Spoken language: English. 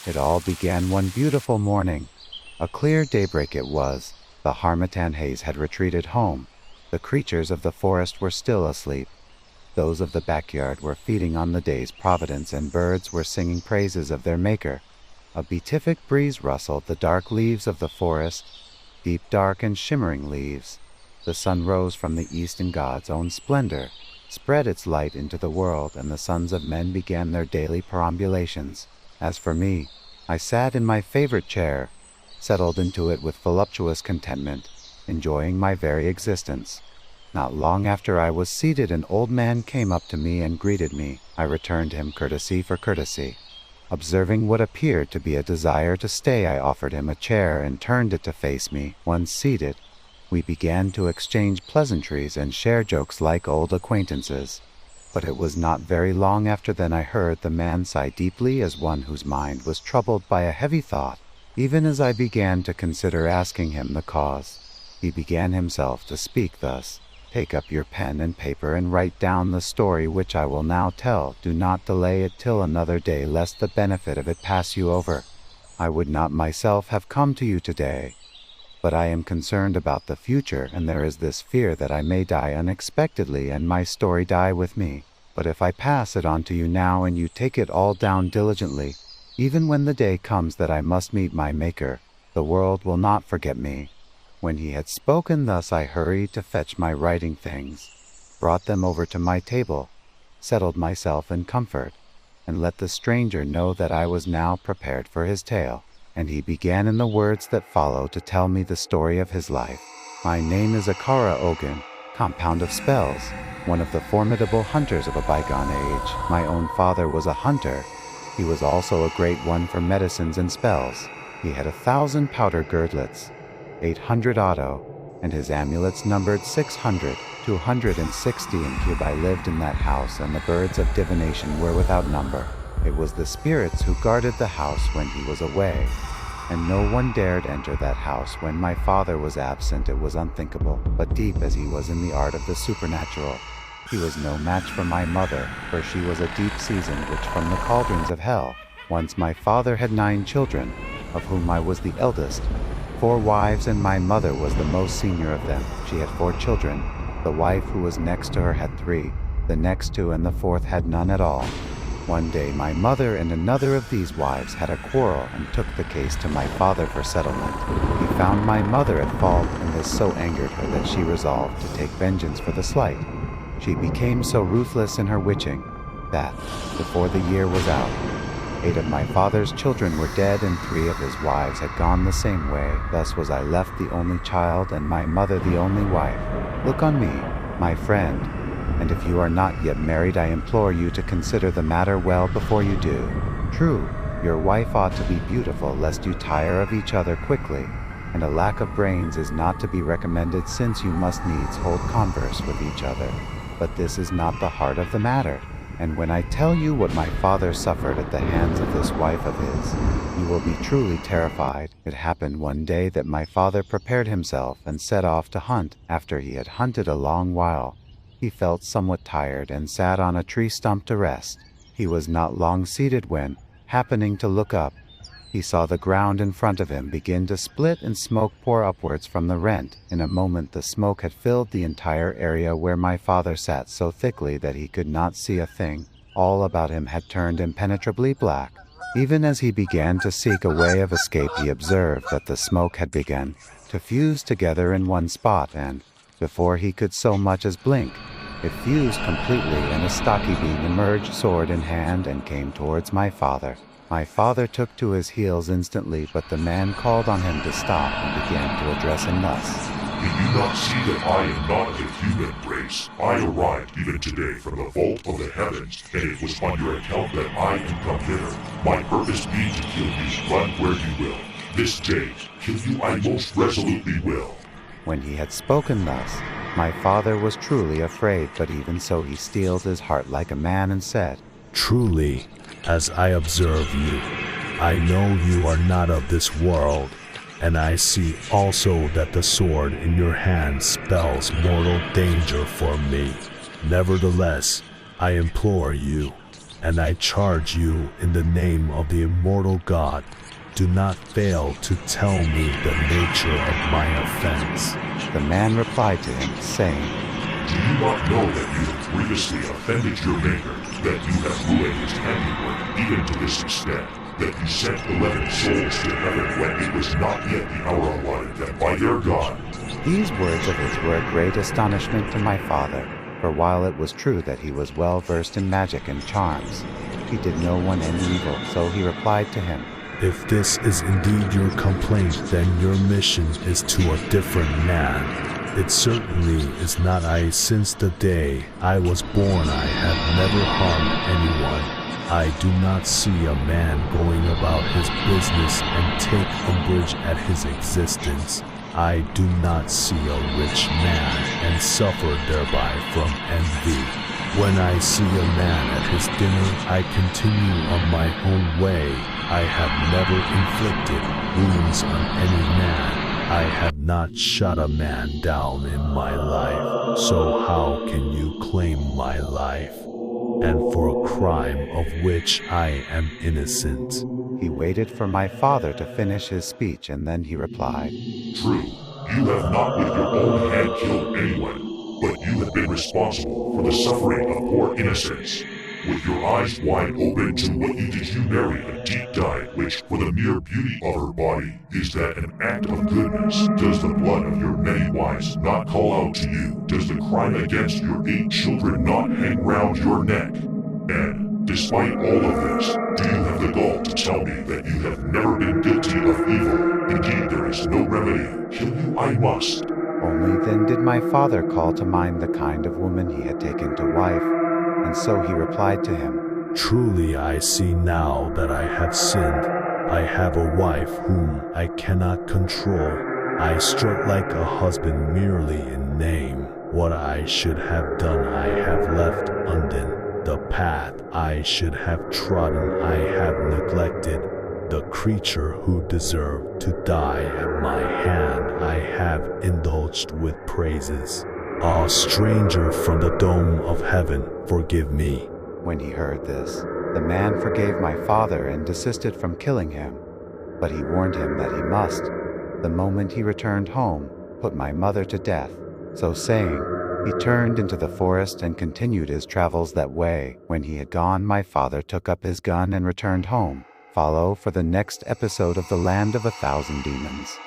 It all began one beautiful morning. A clear daybreak it was. The harmattan haze had retreated home. The creatures of the forest were still asleep. Those of the backyard were feeding on the day's providence, and birds were singing praises of their maker. A beatific breeze rustled the dark leaves of the forest, deep dark and shimmering leaves. The sun rose from the east in God's own splendor, spread its light into the world, and the sons of men began their daily perambulations. As for me, I sat in my favorite chair, settled into it with voluptuous contentment, enjoying my very existence. Not long after I was seated, an old man came up to me and greeted me. I returned him courtesy for courtesy. Observing what appeared to be a desire to stay, I offered him a chair and turned it to face me. Once seated, we began to exchange pleasantries and share jokes like old acquaintances. But it was not very long after then I heard the man sigh deeply, as one whose mind was troubled by a heavy thought. Even as I began to consider asking him the cause, he began himself to speak thus: "Take up your pen and paper and write down the story which I will now tell. Do not delay it till another day, lest the benefit of it pass you over. I would not myself have come to you today, but I am concerned about the future, and there is this fear that I may die unexpectedly and my story die with me. But if I pass it on to you now and you take it all down diligently, even when the day comes that I must meet my Maker, the world will not forget me." When he had spoken thus, I hurried to fetch my writing things, brought them over to my table, settled myself in comfort, and let the stranger know that I was now prepared for his tale. And he began in the words that follow to tell me the story of his life. "My name is Akara Ogun, compound of spells, one of the formidable hunters of a bygone age. My own father was a hunter. He was also a great one for medicines and spells. He had 1,000 powder girdlets, 800 auto, and his amulets numbered 600, 260 in cube. I lived in that house, and the birds of divination were without number. It was the spirits who guarded the house when he was away, and no one dared enter that house when my father was absent. It was unthinkable, but deep as he was in the art of the supernatural, he was no match for my mother, for she was a deep seasoned witch from the cauldrons of hell. Once my father had 9 children, of whom I was the eldest, 4 wives, and my mother was the most senior of them. She had 4 children. The wife who was next to her had 3, the next 2, and the 4th had none at all. One day my mother and another of these wives had a quarrel and took the case to my father for settlement. He found my mother at fault, and this so angered her that she resolved to take vengeance for the slight. She became so ruthless in her witching that, before the year was out, 8 of my father's children were dead, and 3 of his wives had gone the same way. Thus was I left the only child, and my mother the only wife. Look on me, my friend, and if you are not yet married, I implore you to consider the matter well before you do. True, your wife ought to be beautiful, lest you tire of each other quickly, and a lack of brains is not to be recommended, since you must needs hold converse with each other. But this is not the heart of the matter. And when I tell you what my father suffered at the hands of this wife of his, you will be truly terrified. It happened one day that my father prepared himself and set off to hunt. After he had hunted a long while, he felt somewhat tired and sat on a tree stump to rest. He was not long seated when, happening to look up, he saw the ground in front of him begin to split and smoke pour upwards from the rent. In a moment the smoke had filled the entire area where my father sat so thickly that he could not see a thing. All about him had turned impenetrably black. Even as he began to seek a way of escape, he observed that the smoke had begun to fuse together in one spot, and, before he could so much as blink, it fused completely, and a stocky being emerged, sword in hand, and came towards my father. My father took to his heels instantly, but the man called on him to stop and began to address him thus: "Do you not see that I am not a human race? I arrived even today from the vault of the heavens, and it was on your account that I am come hither. My purpose being to kill you, run where you will. This day, kill you I most resolutely will." When he had spoken thus, my father was truly afraid, but even so he steeled his heart like a man and said, "Truly, as I observe you, I know you are not of this world, and I see also that the sword in your hand spells mortal danger for me. Nevertheless, I implore you, and I charge you in the name of the immortal God, do not fail to tell me the nature of my offense." The man replied to him, saying, "Do you not know that you have grievously offended your Maker, that you have ruined his handiwork even to this extent, that you sent 11 souls to heaven when it was not yet the hour allotted them by their God?" These words of his were a great astonishment to my father, for while it was true that he was well versed in magic and charms, he did no one any evil, so he replied to him, "If this is indeed your complaint, then your mission is to a different man. It certainly is not I. Since the day I was born, I have never harmed anyone. I do not see a man going about his business and take umbrage at his existence. I do not see a rich man and suffer thereby from envy. When I see a man at his dinner, I continue on my own way. I have never inflicted wounds on any man. I have not shot a man down in my life. So how can you claim my life? And for a crime of which I am innocent." He waited for my father to finish his speech, and then he replied, "True, you have not with your own hand killed anyone, but you have been responsible for the suffering of poor innocents. With your eyes wide open to what you did, you marry a deep dyed witch for the mere beauty of her body. Is that an act of goodness? Does the blood of your many wives not call out to you? Does the crime against your 8 children not hang round your neck? And, despite all of this, do you have the gall to tell me that you have never been guilty of evil? Indeed, there is no remedy. Kill you I must." Only then did my father call to mind the kind of woman he had taken to wife, and so he replied to him, "Truly I see now that I have sinned. I have a wife whom I cannot control. I struck like a husband merely in name. What I should have done I have left undone. The path I should have trodden I have neglected. The creature who deserved to die at my hand I have indulged with praises. A stranger from the dome of heaven, forgive me." When he heard this, the man forgave my father and desisted from killing him, but he warned him that he must, the moment he returned home, put my mother to death. So saying, he turned into the forest and continued his travels that way. When he had gone, my father took up his gun and returned home. Follow for the next episode of The Land of 1,000 Demons.